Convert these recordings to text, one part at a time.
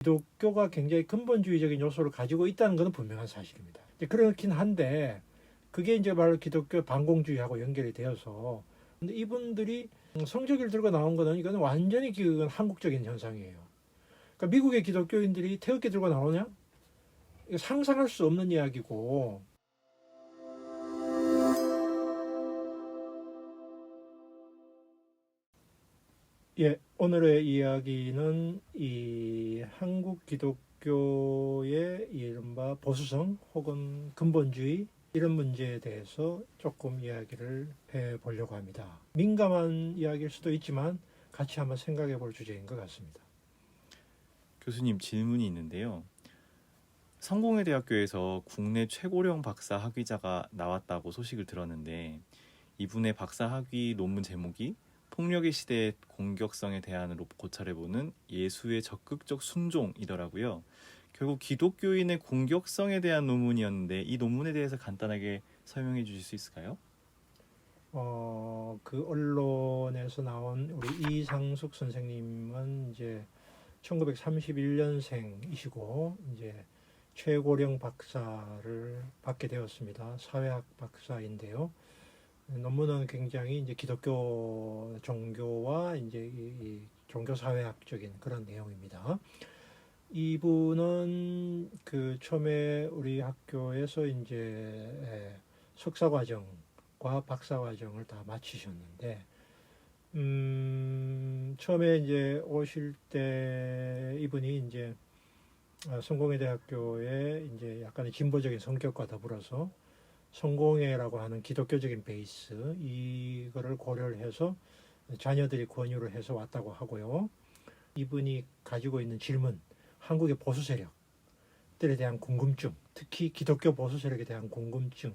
기독교가 굉장히 근본주의적인 요소를 가지고 있다는 것은 분명한 사실입니다. 그렇긴 한데 그게 이제 바로 기독교 반공주의하고 연결이 되어서, 근데 이분들이 성조기를 들고 나온 거는 이건 완전히 그건 한국적인 현상이에요. 그러니까 미국의 기독교인들이 태극기 들고 나오냐? 이거 상상할 수 없는 이야기고. 예, 오늘의 이야기는 이 한국 기독교의 이른바 보수성 혹은 근본주의 이런 문제에 대해서 조금 이야기를 해보려고 합니다. 민감한 이야기일 수도 있지만 같이 한번 생각해 볼 주제인 것 같습니다. 교수님, 질문이 있는데요. 성공회대학교에서 국내 최고령 박사 학위자가 나왔다고 소식을 들었는데, 이분의 박사 학위 논문 제목이 폭력의 시대의 공격성에 대안으로 고찰해보는 예수의 적극적 순종이더라고요. 결국 기독교인의 공격성에 대한 논문이었는데, 이 논문에 대해서 간단하게 설명해 주실 수 있을까요? 그 언론에서 나온 우리 이상숙 선생님은 이제 1931년생이시고 이제 최고령 박사를 받게 되었습니다. 사회학 박사인데요. 논문은 굉장히 이제 기독교 종교와 이제 이 종교 사회학적인 그런 내용입니다. 이분은 그 처음에 우리 학교에서 이제 석사 과정과 박사 과정을 다 마치셨는데, 처음에 이제 오실 때 이분이 이제 성공회대학교에 이제 약간의 진보적인 성격과 더불어서 성공회라고 하는 기독교적인 베이스 이거를 고려를 해서 자녀들이 권유를 해서 왔다고 하고요. 이분이 가지고 있는 질문, 한국의 보수 세력들에 대한 궁금증, 특히 기독교 보수 세력에 대한 궁금증,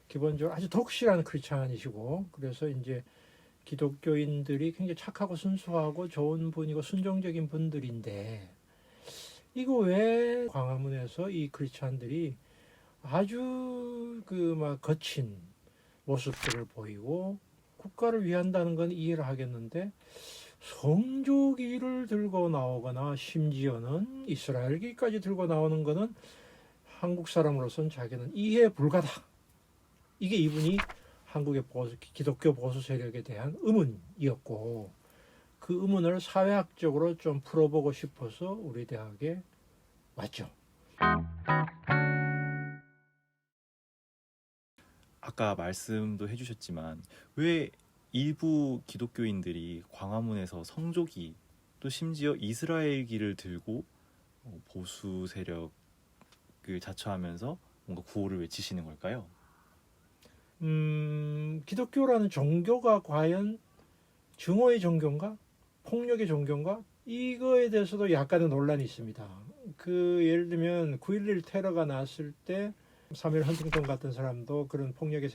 기본적으로 아주 독실한 크리스찬이시고, 그래서 이제 기독교인들이 굉장히 착하고 순수하고 좋은 분이고 순종적인 분들인데, 이거 왜 광화문에서 이 크리스찬들이 아주 그 막 거친 모습들을 보이고, 국가를 위한다는 건 이해를 하겠는데 성조기를 들고 나오거나 심지어는 이스라엘기까지 들고 나오는 것은 한국 사람으로서는 자기는 이해 불가다. 이게 이분이 한국의 기독교 보수 세력에 대한 의문이었고, 그 의문을 사회학적으로 좀 풀어보고 싶어서 우리 대학에 왔죠. 아까 말씀도 해주셨지만, 왜 일부 기독교인들이 광화문에서 성조기, 또 심지어 이스라엘기를 들고 보수 세력을 자처하면서 뭔가 구호를 외치시는 걸까요? 기독교라는 종교가 과연 증오의 종교인가? 폭력의 종교인가? 이거에 대해서도 약간의 논란이 있습니다. 그 예를 들면 9.11 테러가 났을 때 사무엘 헌팅턴 같은 사람도 그런 폭력에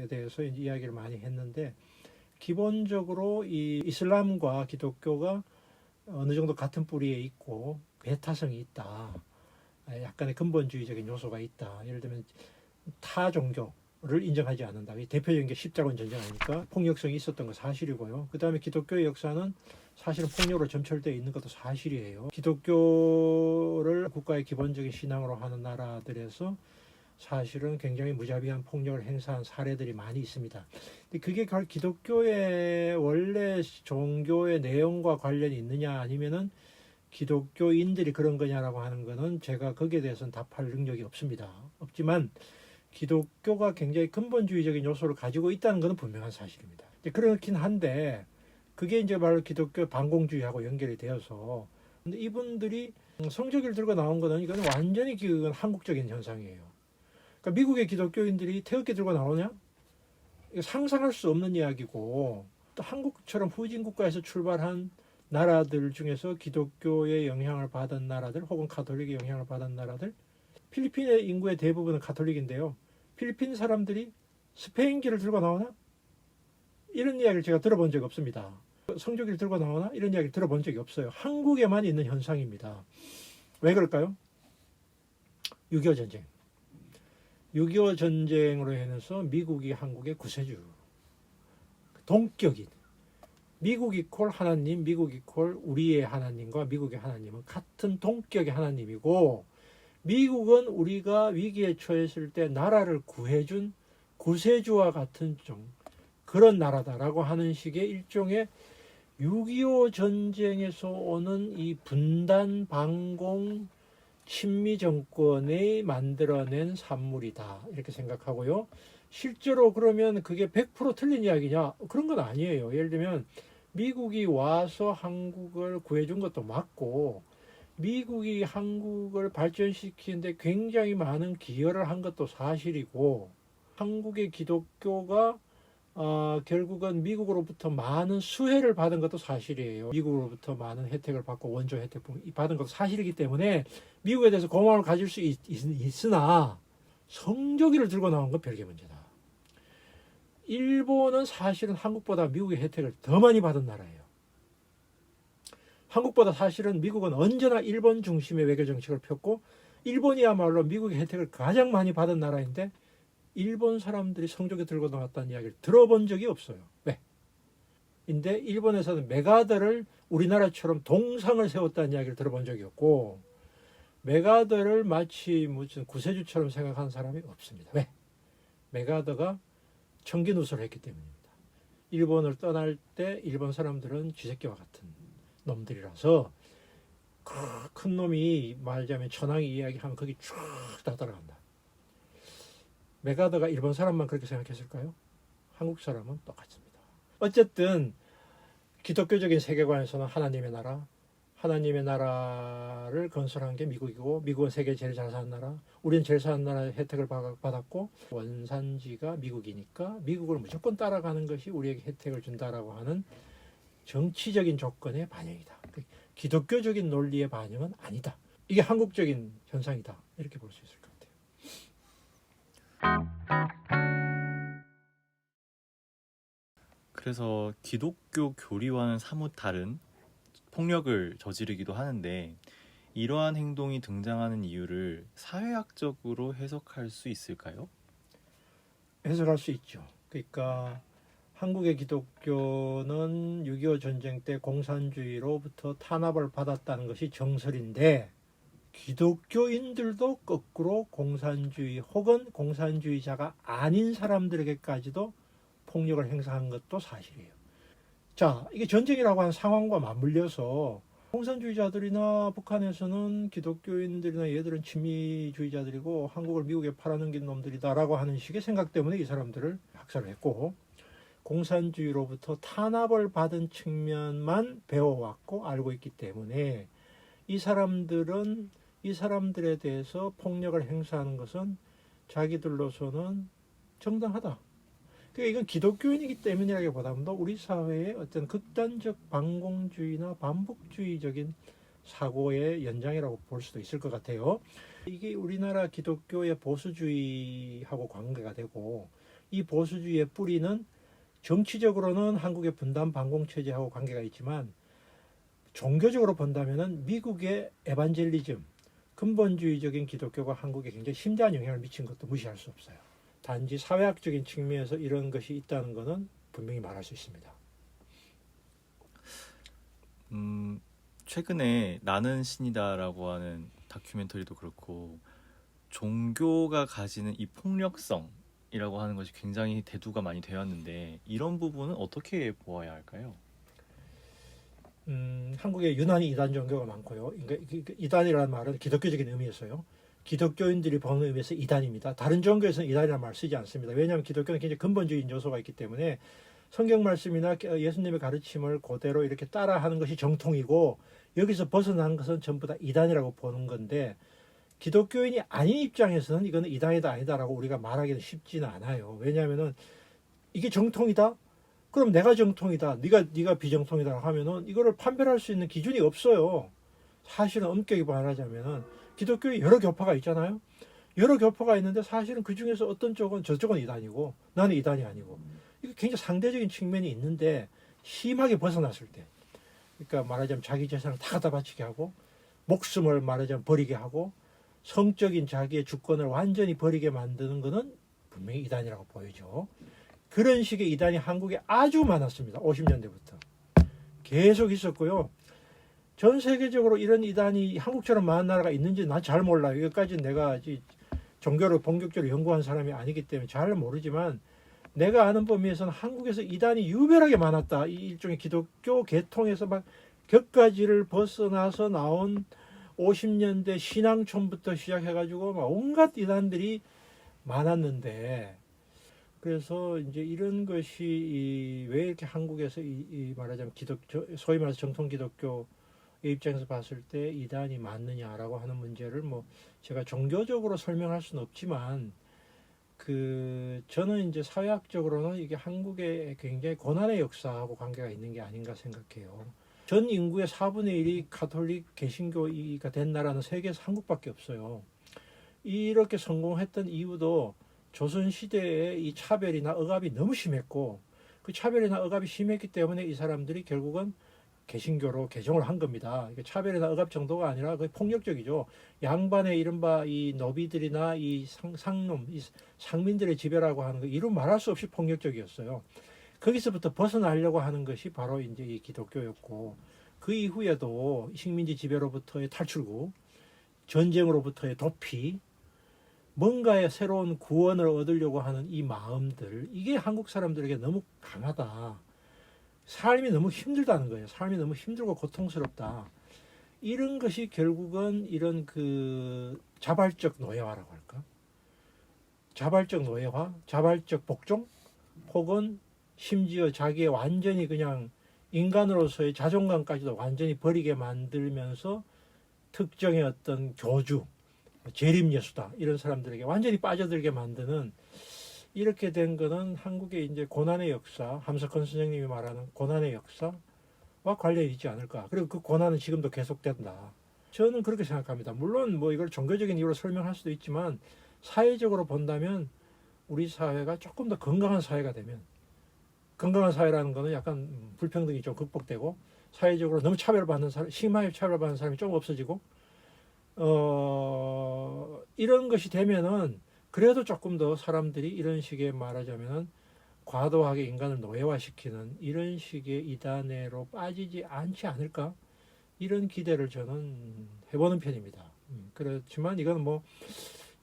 대해서 이야기를 많이 했는데, 기본적으로 이 이슬람과 기독교가 어느 정도 같은 뿌리에 있고 배타성이 있다. 약간의 근본주의적인 요소가 있다. 예를 들면 타 종교를 인정하지 않는다. 대표적인 게 십자군 전쟁 아닙니까? 폭력성이 있었던 건 사실이고요. 그 다음에 기독교의 역사는 사실은 폭력으로 점철되어 있는 것도 사실이에요. 기독교를 국가의 기본적인 신앙으로 하는 나라들에서 사실은 굉장히 무자비한 폭력을 행사한 사례들이 많이 있습니다. 근데 그게 기독교의 원래 종교의 내용과 관련이 있느냐 아니면은 기독교인들이 그런 거냐라고 하는 거는 제가 거기에 대해서는 답할 능력이 없습니다. 없지만 기독교가 굉장히 근본주의적인 요소를 가지고 있다는 것은 분명한 사실입니다. 그렇긴 한데 그게 이제 바로 기독교 반공주의하고 연결이 되어서, 근데 이분들이 성조기를 들고 나온 거는 이건 완전히 그건 한국적인 현상이에요. 그러니까 미국의 기독교인들이 태극기 들고 나오냐? 이거 상상할 수 없는 이야기고, 또 한국처럼 후진 국가에서 출발한 나라들 중에서 기독교의 영향을 받은 나라들 혹은 가톨릭의 영향을 받은 나라들, 필리핀의 인구의 대부분은 가톨릭인데요. 필리핀 사람들이 스페인기를 들고 나오나? 이런 이야기를 제가 들어본 적이 없습니다. 성조기를 들고 나오나? 이런 이야기를 들어본 적이 없어요. 한국에만 있는 현상입니다. 왜 그럴까요? 6.25 전쟁. 6.25 전쟁으로 인해서 미국이 한국의 구세주, 동격인 미국 이퀄 하나님, 미국 이퀄 우리의 하나님과 미국의 하나님은 같은 동격의 하나님이고, 미국은 우리가 위기에 처했을 때 나라를 구해준 구세주와 같은 좀 그런 나라다라고 하는 식의 일종의 6.25 전쟁에서 오는 이 분단, 반공, 친미 정권이 만들어낸 산물이다 이렇게 생각하고요. 실제로 그러면 그게 100% 틀린 이야기냐? 그런 건 아니에요. 예를 들면 미국이 와서 한국을 구해준 것도 맞고, 미국이 한국을 발전시키는데 굉장히 많은 기여를 한 것도 사실이고, 한국의 기독교가 결국은 미국으로부터 많은 수혜를 받은 것도 사실이에요. 미국으로부터 많은 혜택을 받고 원조 혜택 받은 것도 사실이기 때문에 미국에 대해서 고마움을 가질 수 있으나, 성조기를 들고 나온 건 별개 문제다. 일본은 사실은 한국보다 미국의 혜택을 더 많이 받은 나라예요. 한국보다 사실은 미국은 언제나 일본 중심의 외교 정책을 폈고, 일본이야말로 미국의 혜택을 가장 많이 받은 나라인데 일본 사람들이 성조기 들고 나왔다는 이야기를 들어본 적이 없어요. 왜? 근데 일본에서는 메가더를 우리나라처럼 동상을 세웠다는 이야기를 들어본 적이 없고, 메가더를 마치 무슨 구세주처럼 생각하는 사람이 없습니다. 왜? 메가더가 청기누설을 했기 때문입니다. 일본을 떠날 때 일본 사람들은 쥐새끼와 같은 놈들이라서 큰 놈이 말하자면 천황이 이야기하면 거기 쭉 다 따라간다. 메가더가 일본 사람만 그렇게 생각했을까요? 한국 사람은 똑같습니다. 어쨌든 기독교적인 세계관에서는 하나님의 나라를 건설한 게 미국이고, 미국은 세계 제일 잘 사는 나라, 우리는 제일 사는 나라의 혜택을 받았고, 원산지가 미국이니까 미국을 무조건 따라가는 것이 우리에게 혜택을 준다라고 하는 정치적인 조건의 반영이다. 기독교적인 논리의 반영은 아니다. 이게 한국적인 현상이다. 이렇게 볼 수 있을 것 같아요. 그래서 기독교 교리와는 사뭇 다른 폭력을 저지르기도 하는데, 이러한 행동이 등장하는 이유를 사회학적으로 해석할 수 있을까요? 해석할 수 있죠. 그러니까 한국의 기독교는 6.25 전쟁 때 공산주의로부터 탄압을 받았다는 것이 정설인데, 기독교인들도 거꾸로 공산주의 혹은 공산주의자가 아닌 사람들에게까지도 폭력을 행사한 것도 사실이에요. 자, 이게 전쟁이라고 하는 상황과 맞물려서 공산주의자들이나 북한에서는 기독교인들이나 얘들은 친미주의자들이고 한국을 미국에 팔아넘긴 놈들이다라고 하는 식의 생각 때문에 이 사람들을 학살을 했고, 공산주의로부터 탄압을 받은 측면만 배워왔고 알고 있기 때문에 이 사람들은 이 사람들에 대해서 폭력을 행사하는 것은 자기들로서는 정당하다. 그러니까 이건 기독교인이기 때문이라기보다는 우리 사회의 어떤 극단적 반공주의나 반복주의적인 사고의 연장이라고 볼 수도 있을 것 같아요. 이게 우리나라 기독교의 보수주의하고 관계가 되고, 이 보수주의의 뿌리는 정치적으로는 한국의 분단 반공체제하고 관계가 있지만, 종교적으로 본다면은 미국의 에반젤리즘, 근본주의적인 기독교가 한국에 굉장히 심대한 영향을 미친 것도 무시할 수 없어요. 단지 사회학적인 측면에서 이런 것이 있다는 것은 분명히 말할 수 있습니다. 최근에 나는 신이다라고 하는 다큐멘터리도 그렇고, 종교가 가지는 이 폭력성이라고 하는 것이 굉장히 대두가 많이 되었는데, 이런 부분은 어떻게 보아야 할까요? 한국에 유난히 이단 종교가 많고요. 그러니까 이단이라는 말은 기독교적인 의미에서요. 기독교인들이 보는 의미에서 이단입니다. 다른 종교에서는 이단이라는 말을 쓰지 않습니다. 왜냐하면 기독교는 굉장히 근본주의인 요소가 있기 때문에 성경 말씀이나 예수님의 가르침을 그대로 이렇게 따라하는 것이 정통이고, 여기서 벗어난 것은 전부 다 이단이라고 보는 건데, 기독교인이 아닌 입장에서는 이거는 이단이다 아니다라고 우리가 말하기는 쉽지는 않아요. 왜냐하면은 이게 정통이다? 그럼 내가 정통이다, 네가 비정통이다 하면은 이거를 판별할 수 있는 기준이 없어요. 사실은 엄격히 말하자면은 기독교에 여러 교파가 있잖아요. 여러 교파가 있는데 사실은 그 중에서 어떤 쪽은 저쪽은 이단이고 나는 이단이 아니고, 이게 굉장히 상대적인 측면이 있는데, 심하게 벗어났을 때, 그러니까 말하자면 자기 재산을 다 갖다 바치게 하고, 목숨을 말하자면 버리게 하고, 성적인 자기의 주권을 완전히 버리게 만드는 것은 분명히 이단이라고 보이죠. 그런 식의 이단이 한국에 아주 많았습니다. 50년대부터. 계속 있었고요. 전 세계적으로 이런 이단이 한국처럼 많은 나라가 있는지 난 잘 몰라요. 여기까지 내가 종교를 본격적으로 연구한 사람이 아니기 때문에 잘 모르지만 내가 아는 범위에서는 한국에서 이단이 유별하게 많았다. 이 일종의 기독교 계통에서 막 격가지를 벗어나서 나온 50년대 신앙촌부터 시작해가지고 막 온갖 이단들이 많았는데, 그래서 이제 이런 것이 왜 이렇게 한국에서 말하자면 소위 말해서 정통 기독교 입장에서 봤을 때 이단이 많느냐라고 하는 문제를 뭐 제가 종교적으로 설명할 수는 없지만 저는 이제 사회학적으로는 이게 한국의 굉장히 고난의 역사하고 관계가 있는 게 아닌가 생각해요. 전 인구의 4분의 1이 가톨릭 개신교가 된 나라는 세계에서 한국밖에 없어요. 이렇게 성공했던 이유도 조선시대에 이 차별이나 억압이 너무 심했고, 그 차별이나 억압이 심했기 때문에 이 사람들이 결국은 개신교로 개종을 한 겁니다. 차별이나 억압 정도가 아니라 거의 폭력적이죠. 양반의 이른바 이 노비들이나 이 상놈, 이 상민들의 지배라고 하는 거 이루 말할 수 없이 폭력적이었어요. 거기서부터 벗어나려고 하는 것이 바로 이제 이 기독교였고, 그 이후에도 식민지 지배로부터의 탈출구, 전쟁으로부터의 도피, 뭔가의 새로운 구원을 얻으려고 하는 이 마음들, 이게 한국 사람들에게 너무 강하다. 삶이 너무 힘들다는 거예요. 삶이 너무 힘들고 고통스럽다. 이런 것이 결국은 이런 자발적 노예화라고 할까? 자발적 노예화, 자발적 복종, 혹은 심지어 자기의 완전히 그냥 인간으로서의 자존감까지도 완전히 버리게 만들면서 특정의 어떤 교주, 재림예수다 이런 사람들에게 완전히 빠져들게 만드는, 이렇게 된 거는 한국의 이제 고난의 역사, 함석헌 선생님이 말하는 고난의 역사와 관련이 있지 않을까. 그리고 그 고난은 지금도 계속된다. 저는 그렇게 생각합니다. 물론 뭐 이걸 종교적인 이유로 설명할 수도 있지만 사회적으로 본다면 우리 사회가 조금 더 건강한 사회가 되면, 건강한 사회라는 거는 약간 불평등이 좀 극복되고 사회적으로 너무 차별받는 사람, 심하게 차별받는 사람이 좀 없어지고 이런 것이 되면은 그래도 조금 더 사람들이 이런 식의 말하자면은 과도하게 인간을 노예화시키는 이런 식의 이단애로 빠지지 않지 않을까, 이런 기대를 저는 해보는 편입니다. 그렇지만 이건 뭐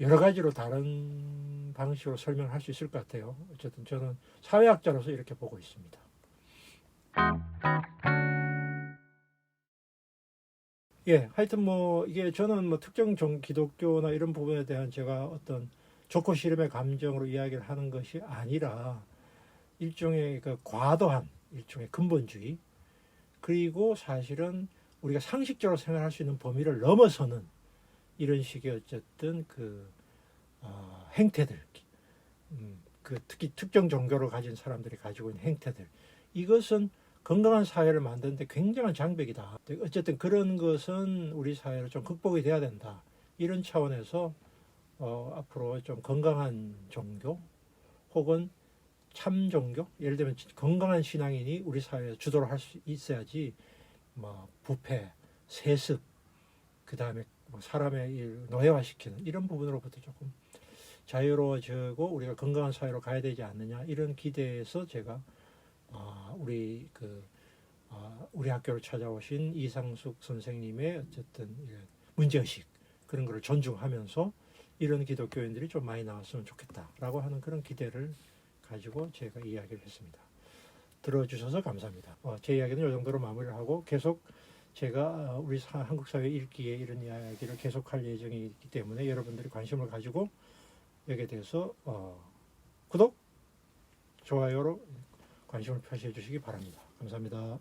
여러 가지로 다른 방식으로 설명할 수 있을 것 같아요. 어쨌든 저는 사회학자로서 이렇게 보고 있습니다. 예, 하여튼 뭐 이게 저는 뭐 특정 기독교나 이런 부분에 대한 제가 어떤 좋고 싫음의 감정으로 이야기를 하는 것이 아니라 일종의 과도한 일종의 근본주의, 그리고 사실은 우리가 상식적으로 생각할 수 있는 범위를 넘어서는 이런 식의 어쨌든 행태들, 특히 특정 종교를 가진 사람들이 가지고 있는 행태들, 이것은 건강한 사회를 만드는데 굉장한 장벽이다. 어쨌든 그런 것은 우리 사회로 좀 극복이 돼야 된다. 이런 차원에서 앞으로 좀 건강한 종교 혹은 참 종교, 예를 들면 건강한 신앙인이 우리 사회에 주도를 할 수 있어야지 뭐 부패, 세습, 그 다음에 뭐 사람의 일 노예화시키는 이런 부분으로부터 조금 자유로워지고 우리가 건강한 사회로 가야 되지 않느냐, 이런 기대에서 제가 우리 학교를 찾아오신 이상숙 선생님의 어쨌든 문제의식, 그런 거를 존중하면서 이런 기독교인들이 좀 많이 나왔으면 좋겠다라고 하는 그런 기대를 가지고 제가 이야기를 했습니다. 들어주셔서 감사합니다. 제 이야기는 이 정도로 마무리를 하고 계속 제가 우리 한국 사회 읽기에 이런 이야기를 계속할 예정이기 때문에 여러분들이 관심을 가지고 여기에 대해서 구독, 좋아요로 관심을 표시해 주시기 바랍니다. 감사합니다.